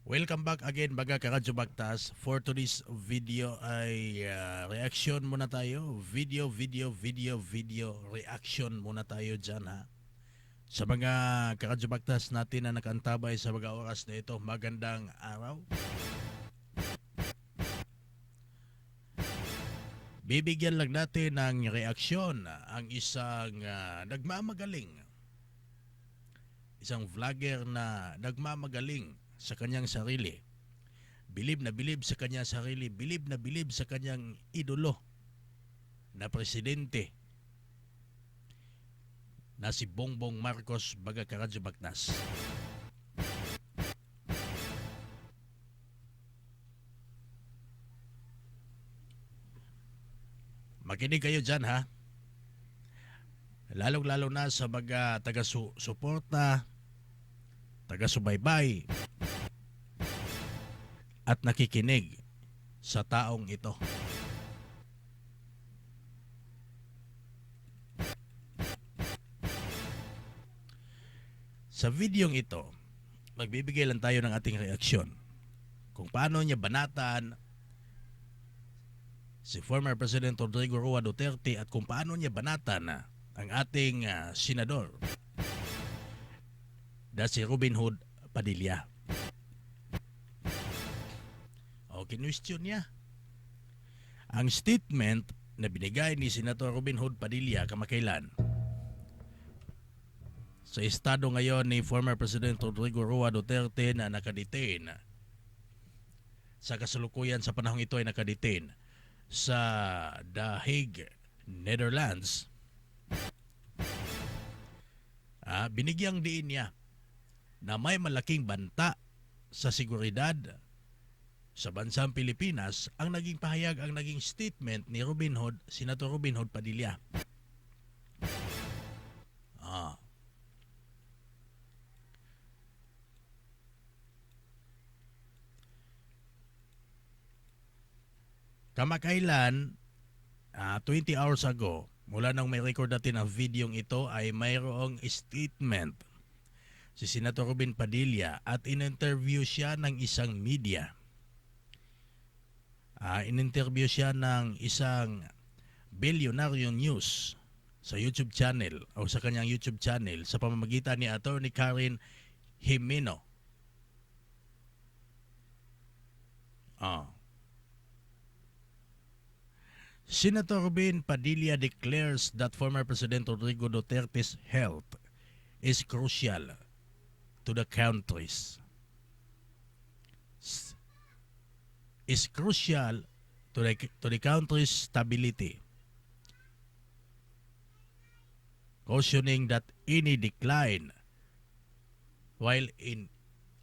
Welcome back again mga karadyo Bagtas. For today's video ay reaction muna tayo. Video reaction muna tayo dyan ha. Sa mga karadyo Bagtas natin na nakantabay sa mga oras na ito, magandang araw. Bibigyan lang natin ng reaksyon ang isang nagmamagaling. Isang vlogger na nagmamagaling sa kanyang sarili. Bilib na bilib sa kanyang sarili, bilib na bilib sa kanyang idolo na presidente na si Bongbong Marcos baga Karadyo Bagtas. Makinig kayo dyan ha. Lalong-lalo na sa mga taga-suporta, taga-subaybay, at nakikinig sa taong ito. Sa videong ito, magbibigay lang tayo ng ating reaksyon kung paano niya banatan si former President Rodrigo Roa Duterte at kung paano niya banatan ang ating senador na si Robin Hood Padilla. O kinwestiyon niya ang statement na binigay ni Senator Robin Hood Padilla kamakailan sa estado ngayon ni former President Rodrigo Roa Duterte na nakadetain sa kasalukuyan sa panahong ito ay nakadetain sa The Hague, Netherlands. Binigyang diin niya na may malaking banta sa seguridad sa bansang Pilipinas ang naging pahayag, ang naging statement ni Senator Robin Hood Padilla. Kamakailan, 20 hours ago, mula nang may record natin ang videong ito ay mayroong statement si Senator Robin Padilla at in-interview siya ng isang media. In-interview siya ng isang Bilyonaryo News sa YouTube channel o sa kanyang YouTube channel sa pamamagitan ni Attorney Karen Jimeno. Senator Robin Padilla declares that former President Rodrigo Duterte's health is crucial to the country's stability, cautioning that any decline while in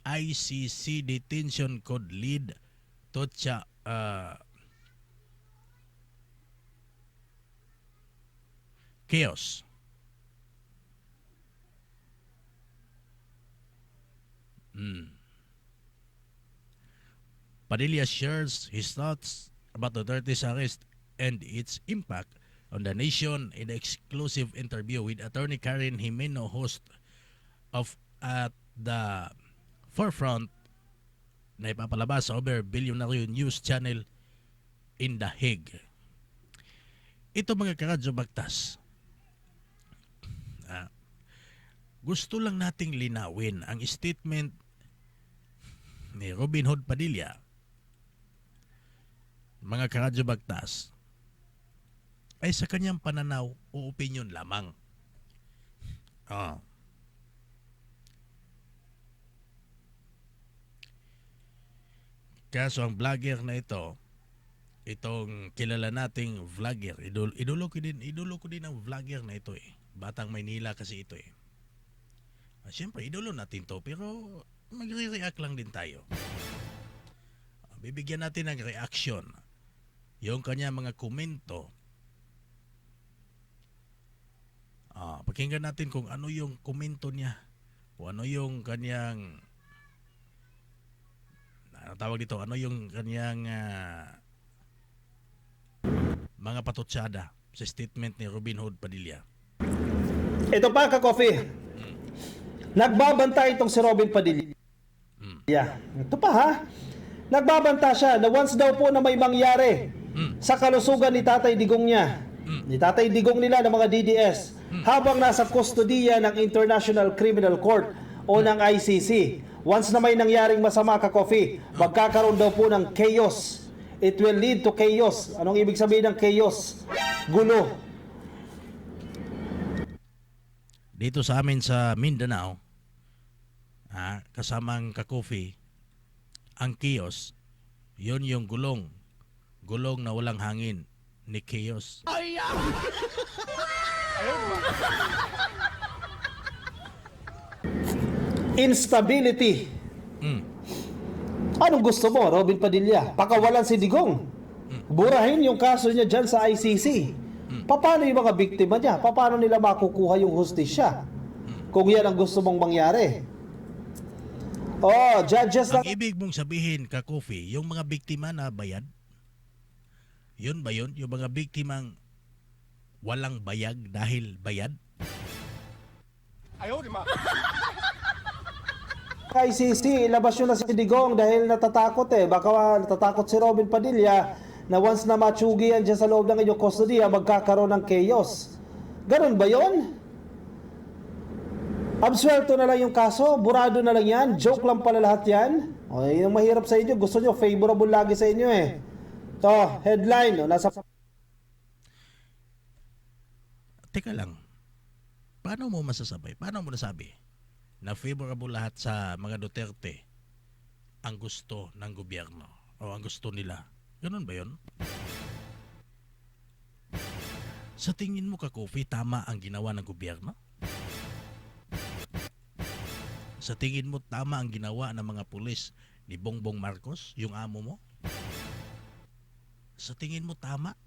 ICC detention could lead to chaos. Padilla shares his thoughts about Duterte's arrest and its impact on the nation in the exclusive interview with Attorney Karen Jimeno, host of At the Forefront na ipapalabas sa Over Bilyonaryo News Channel in The Hague. Ito mga karadyo Bagtas, gusto lang nating linawin ang statement ni Robin Hood Padilla, mga karadyo Bagtas, ay sa kanyang pananaw o opinion lamang. Kaso ang vlogger na ito, itong kilala nating vlogger, idolo ko din ang vlogger na ito eh. Batang Maynila kasi ito eh. Siyempre, idolo natin to, pero magre-react lang din tayo. Bibigyan natin ng reaction yung kanya mga komento. Pakinggan natin kung ano yung komento niya o ano yung kanyang ano yung kanyang mga patutsada sa statement ni Robin Hood Padilla. Ito pa, ka-coffee. Nagbabantay itong si Robin Padilla. Yeah. Ito pa ha. Nagbabanta siya na once daw po na may mangyari sa kalusugan ni Tatay Digong niya, ni Tatay Digong nila ng mga DDS, habang nasa kustodiya ng International Criminal Court o ng ICC. Once na may nangyaring masama, ka-coffee, magkakaroon daw po ng chaos. It will lead to chaos. Anong ibig sabihin ng chaos? Gulo. Dito sa amin sa Mindanao, kasamang ka-coffee, ang chaos, yun yung gulong na walang hangin ni chaos. Instability. Anong gusto mo, Robin Padilla? Pakawalan si Digong. Burahin yung kaso niya dyan sa ICC. Paano yung mga biktima niya? Paano nila makukuha yung hustisya? Kung yan ang gusto mong mangyari. Oh, judges Ang ibig mong sabihin, ka-coffee, yung mga biktima na bayad, yun ba yun? Yung mga biktimang walang bayag dahil bayad? ICC, ilabas nyo na si Digong dahil natatakot eh. Baka natatakot si Robin Padilla na once na matsugi yan dyan sa loob ng inyong kustodiya, magkakaroon ng chaos. Ganun ba yun? Absuelto na lang yung kaso, burado na lang yan, joke lang pala lahat yan. O, yung mahirap sa inyo, gusto nyo, favorable lagi sa inyo eh. To, headline, nasa... Teka lang, paano mo masasabi? Paano mo nasabi na favorable lahat sa mga Duterte ang gusto ng gobyerno o ang gusto nila? Ganun ba yun? Sa tingin mo, ka-coffee, tama ang ginawa ng gobyerno? Sa tingin mo, tama ang ginawa ng mga pulis ni Bongbong Marcos, yung amo mo? Sa tingin mo, tama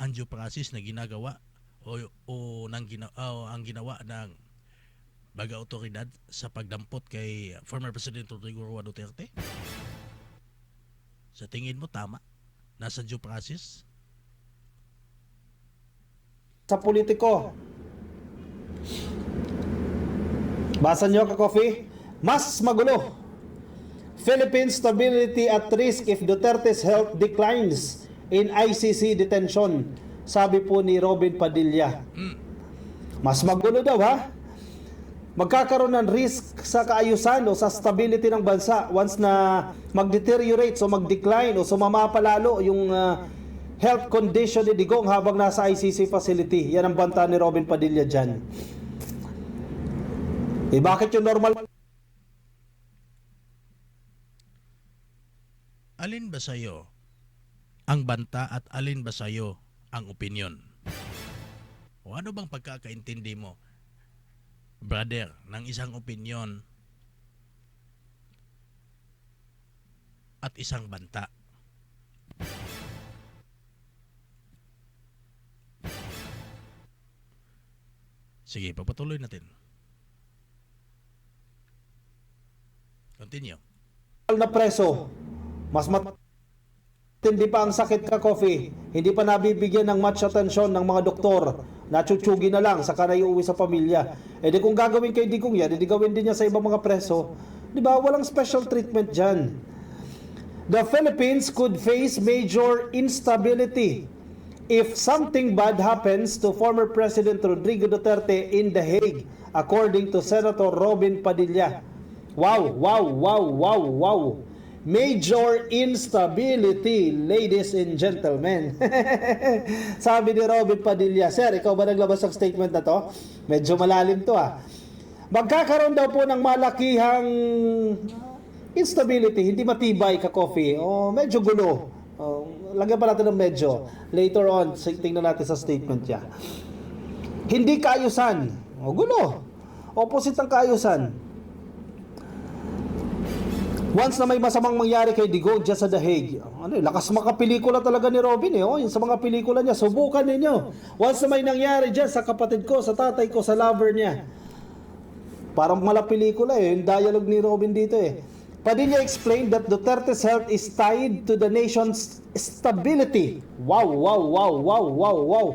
ang due process na ginagawa ang ginawa ng baga otoridad sa pagdampot kay former President Rodrigo Roa Duterte? Sa tingin mo, tama? Nasa due process? Sa politiko. Basa nyo, ka-coffee? Mas magulo. Philippine stability at risk if Duterte's health declines in ICC detention. Sabi po ni Robin Padilla. Mas magulo daw ha. Magkakaroon ng risk sa kaayusan o sa stability ng bansa once na mag-deteriorate o mag-decline o sumama pa lalo yung health condition ni Digong habang nasa ICC facility. Yan ang banta ni Robin Padilla dyan. Bakit yung normal? Alin ba sa'yo ang banta at alin ba sa'yo ang opinion? O ano bang pagkakaintindi mo, brother, ng isang opinion at isang banta? Sige, papatuloy natin. Continue. Na preso, mas matindi pa ang sakit, ka-coffee. Hindi pa nabibigyan ng much attention ng mga doktor. Nachuchugi na lang, saka na iuwi sa pamilya. E di kung gagawin kay Digong yan, di gawin din niya sa ibang mga preso. Di ba? Walang special treatment dyan. The Philippines could face major instability if something bad happens to former President Rodrigo Duterte in The Hague, according to Senator Robin Padilla. Wow, wow, wow, wow, wow. Major instability, ladies and gentlemen. Sabi ni Robin Padilla. Sir, ikaw ba naglabas ng statement na to? Medyo malalim to ah. Magkakaroon daw po ng malakihang instability, hindi matibay, ka-coffee. O medyo gulo. Lagyan pa natin ng medyo. Later on, tingnan natin sa statement niya. Hindi kaayusan. O gulo. Opposite ng kaayusan. Once na may masamang mangyari kay Digong dyan sa The Hague, lakas makapelikula talaga ni Robin eh. Yung sa mga pelikula niya, subukan ninyo. Once na may nangyari dyan sa kapatid ko, sa tatay ko, sa lover niya. Parang mala pelikula eh, yung dialogue ni Robin dito eh. Padilla explained that Duterte's health is tied to the nation's stability. Wow, wow, wow, wow, wow, wow.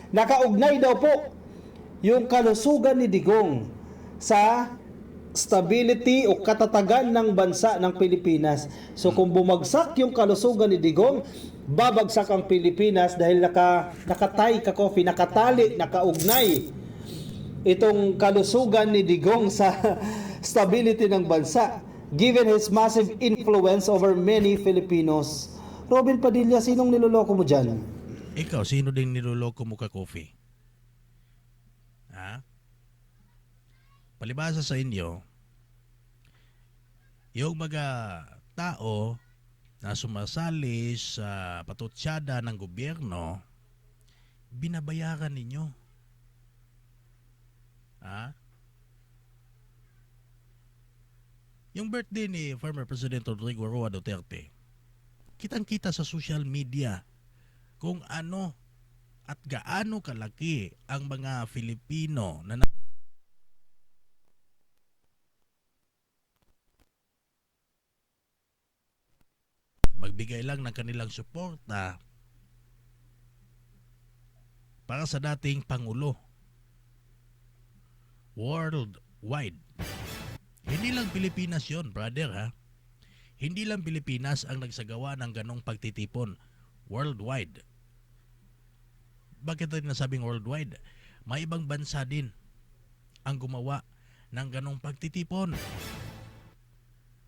Nakaugnay daw po yung kalusugan ni Digong sa stability o katatagan ng bansa ng Pilipinas. So kung bumagsak yung kalusugan ni Digong, babagsak ang Pilipinas dahil nakatay ka coffee, nakatali, nakaugnay itong kalusugan ni Digong sa stability ng bansa given his massive influence over many Filipinos. Robin Padilla, sinong niloloko mo dyan? Ikaw, sino din niloloko mo ka coffee? Ha? Palibasa sa inyo, yung mga tao na sumasali sa patutsada ng gobyerno, binabayaran ninyo. Ha? Yung birthday ni former President Rodrigo Roa Duterte, kitang-kita sa social media kung ano at gaano kalaki ang mga Filipino na magbigay lang ng kanilang suporta para sa dating Pangulo worldwide. Hindi lang Pilipinas yon, brother, ha? Hindi lang Pilipinas ang nagsagawa ng ganong pagtitipon worldwide. Bakit ito nasabing worldwide? May ibang bansa din ang gumawa ng ganong pagtitipon.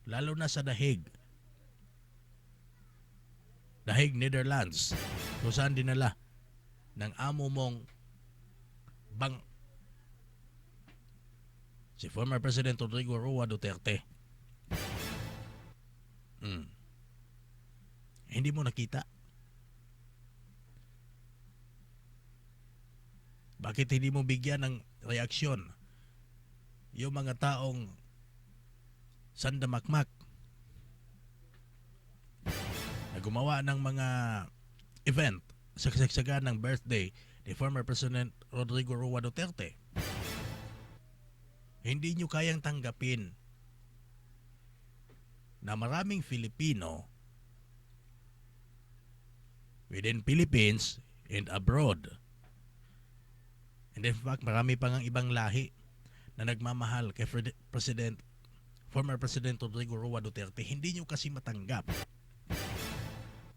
Lalo na sa Dahig, Netherlands, kung saan dinala ng amo mong si former President Rodrigo Roa Duterte. Hindi mo nakita? Bakit hindi mo bigyan ng reaksyon yung mga taong sandamakmak na gumawa ng mga event sa kasagsagan ng birthday ni former President Rodrigo Roa Duterte? Hindi nyo kayang tanggapin na maraming Filipino within Philippines and abroad, and in fact marami pang ang ibang lahi na nagmamahal kay former President Rodrigo Roa Duterte. Hindi nyo kasi matanggap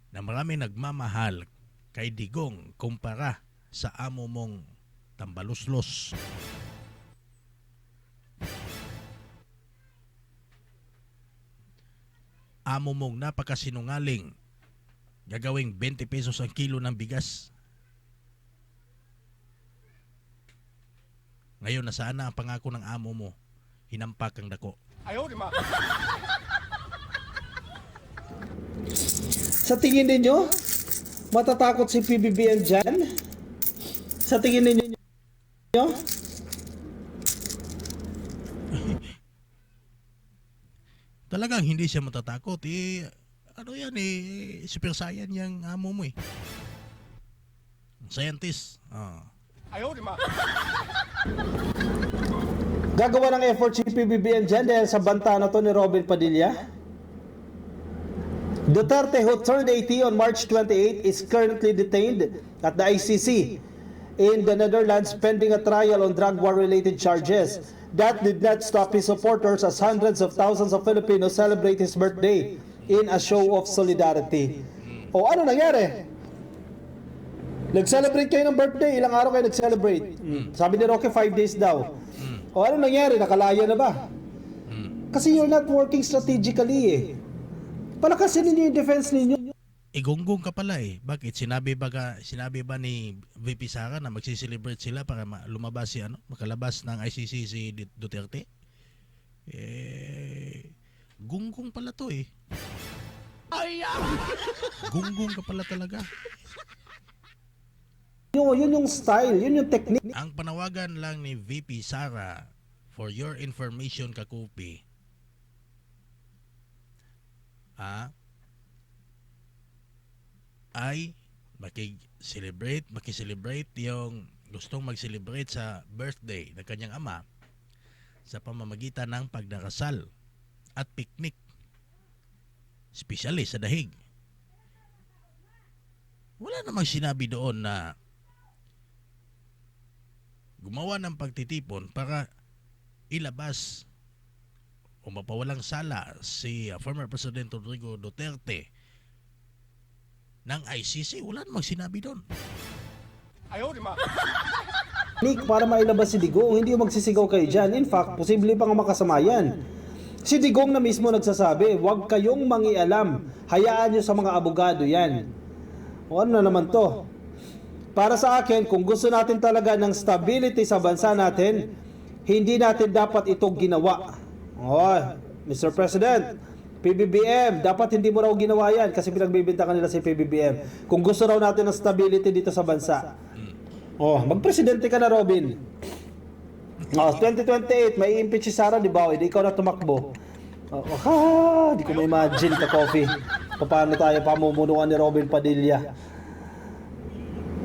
na marami nagmamahal kay Digong kumpara sa amo mong tambaluslos. Amo mong napakasinungaling, gagawing 20 pesos ang kilo ng bigas. Ngayon nasaan na ang pangako ng amo mo? Hinampak ang dako. Ayaw, di ma. Sa tingin ninyo, matatakot si PBBM dyan? Sa tingin ninyo? Talagang hindi siya matatakot. Ano yan super saiyan yung amo mo eh. Scientist. Ayaw, di ma. Gagawa ng effort si PBBM dyan dahil sa banta na to ni Robin Padilla? Duterte, who turned 80 on March 28, is currently detained at the ICC in the Netherlands pending a trial on drug war-related charges. That did not stop his supporters as hundreds of thousands of Filipinos celebrate his birthday in a show of solidarity. O ano nangyari? Nag-celebrate kayo ng birthday, ilang araw kayo nag-celebrate? Sabi ni Roque, 5 days daw. O ano nangyari? Nakalaya na ba? Kasi you're not working strategically eh. Palakasin ninyo yung defense ninyo. Igonggong ka pala eh. Bakit? Sinabi ba ni VP Sara na magsiselebrate sila para lumabas makalabas ng ICC si Duterte? Gunggong pala to eh. Gunggong ka pala talaga. Yun yung style, yun yung technique. Ang panawagan lang ni VP Sara, for your information kakupi, ay makiselebrate yung gustong mag-celebrate sa birthday ng kanyang ama sa pamamagitan ng pagdarasal at picnic, especially sa Dahig. Wala namang sinabi doon na gumawa ng pagtitipon para ilabas o mapawalang sala si former President Rodrigo Duterte ng ICC, wala namang sinabi doon. 哎呦我的妈！ Nick, para mailabas si Digong, hindi magsisigaw kayo dyan. In fact, posible pang makasama yan. Si Digong na mismo nagsasabi, huwag kayong mangialam. Hayaan nyo sa mga abogado yan. O ano na naman to? Para sa akin, kung gusto natin talaga ng stability sa bansa natin, hindi natin dapat ito ginawa. Oh, Mr. President, PBBM, dapat hindi mo raw ginawa yan kasi pinagbibintangan nila si PBBM. Kung gusto raw natin ng stability dito sa bansa. Oh, magpresidente ka na, Robin. Oh, 2028, may impeach si Sara, di ba? Hindi ikaw na tumakbo. Di ko ma-imagine ka, Coffee. Paano tayo pamumunuan ni Robin Padilla?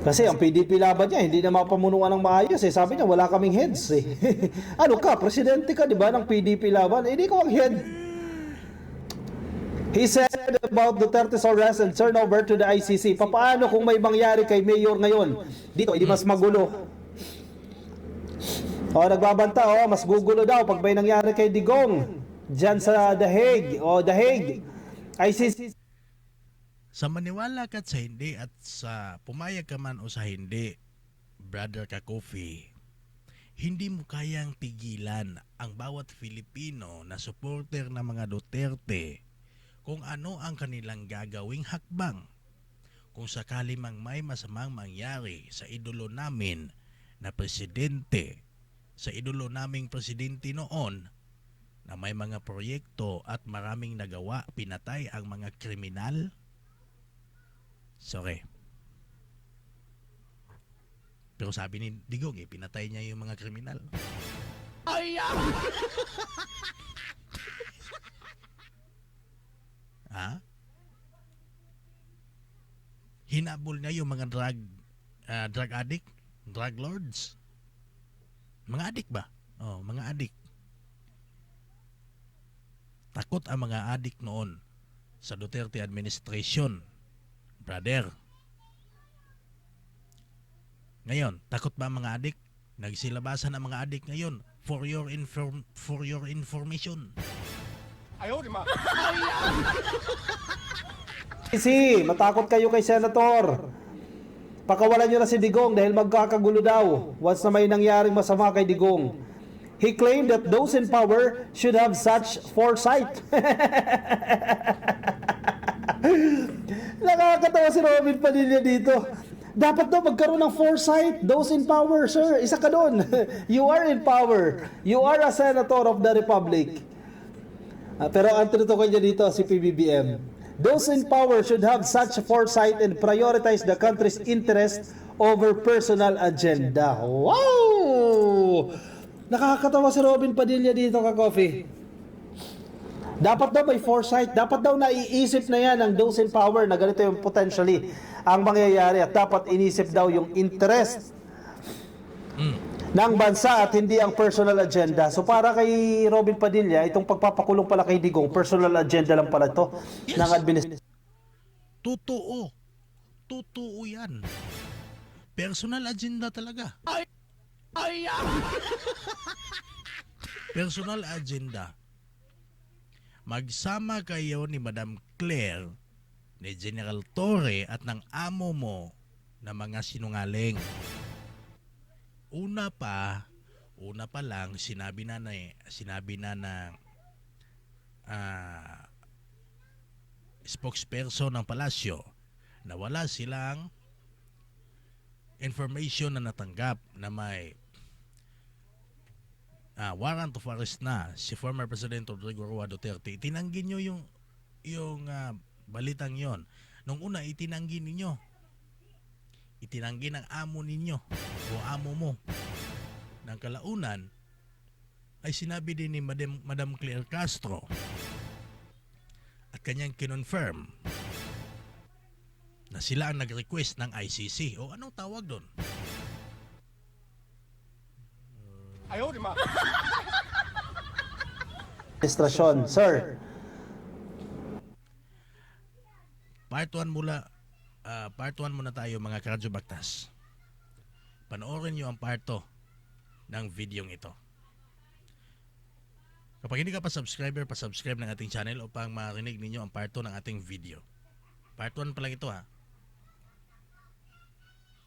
Kasi ang PDP laban niya, hindi na mapamunuan ng maayos eh. Sabi niya, wala kaming heads eh. Ano ka, presidente ka, di ba, ng PDP laban? Hindi ko ang head. He said about Duterte's arrest and turnover to the ICC. Paano kung may mangyari kay Mayor ngayon? Dito, hindi mas magulo. Nagbabanta, mas gugulo daw pag may nangyari kay Digong. Diyan sa The Hague, The Hague. ICC. Sa maniwala ka sa hindi at sa pumayag ka man o sa hindi, brother ka Coffee, hindi mo kayang pigilan ang bawat Filipino na supporter ng mga Duterte kung ano ang kanilang gagawing hakbang. Kung sakali mang may masamang mangyari sa idolo namin na presidente, sa idolo naming presidente noon, na may mga proyekto at maraming nagawa, pinatay ang mga kriminal. Sorry. Pero sabi ni Digong, pinatay niya yung mga kriminal. Ha? Hinabol niya yung mga drug addict, drug lords. Mga addict ba? Mga addict. Takot ang mga addict noon sa Duterte administration, brother. Ngayon, takot ba ang mga addict? Nagsilabasan ang mga addict ngayon for your information. 哎呦我的妈！ ICC, matakot kayo kay Senator. Pakawalan nyo na si Digong dahil magkakagulo daw once na may nangyaring masama kay Digong. He claimed that those in power should have such foresight. Nakakatawa si Robin Padilla dito. Dapat daw magkaroon ng foresight. Those in power, sir. Isa ka doon. You are in power. You are a senator of the republic. Pero ang tinutukoy niya dito si PBBM. Those in power should have such foresight and prioritize the country's interest over personal agenda. Wow! Nakakatawa si Robin Padilla dito, ka-Coffee. Dapat daw may foresight. Dapat daw naiisip na yan ng those in power na ganito yung potentially ang mangyayari at dapat inisip daw yung interest ng bansa at hindi ang personal agenda. So para kay Robin Padilla, itong pagpapakulong pala kay Digong, personal agenda lang pala to ng administration. Totoo. Totoo yan. Personal agenda talaga. Personal agenda. Magsama kayo ni Madam Claire, ni General Torre at ng amo mo na mga sinungaling. Una pa lang sinabi na spokesperson ng palasyo na wala silang information na natanggap na may warrant of arrest na si former President Rodrigo Roa Duterte. Itinanggi nyo yung balitang yon. Nung una, itinanggi ninyo. Itinanggi ng amo ninyo o amo mo. Ng kalaunan, ay sinabi din ni Madam Claire Castro at kanyang kinonfirm na sila ang nag-request ng ICC. O anong tawag doon? 哎呦我的妈！ Administrasyon, sir. Part 1 muna tayo mga Karadyo Baktas. Panoorin nyo ang part 2 ng videong ito. Kapag hindi ka pa subscriber, pa-subscribe ng ating channel upang marinig ninyo ang part 2 ng ating video. Part 1 pa lang ito ha.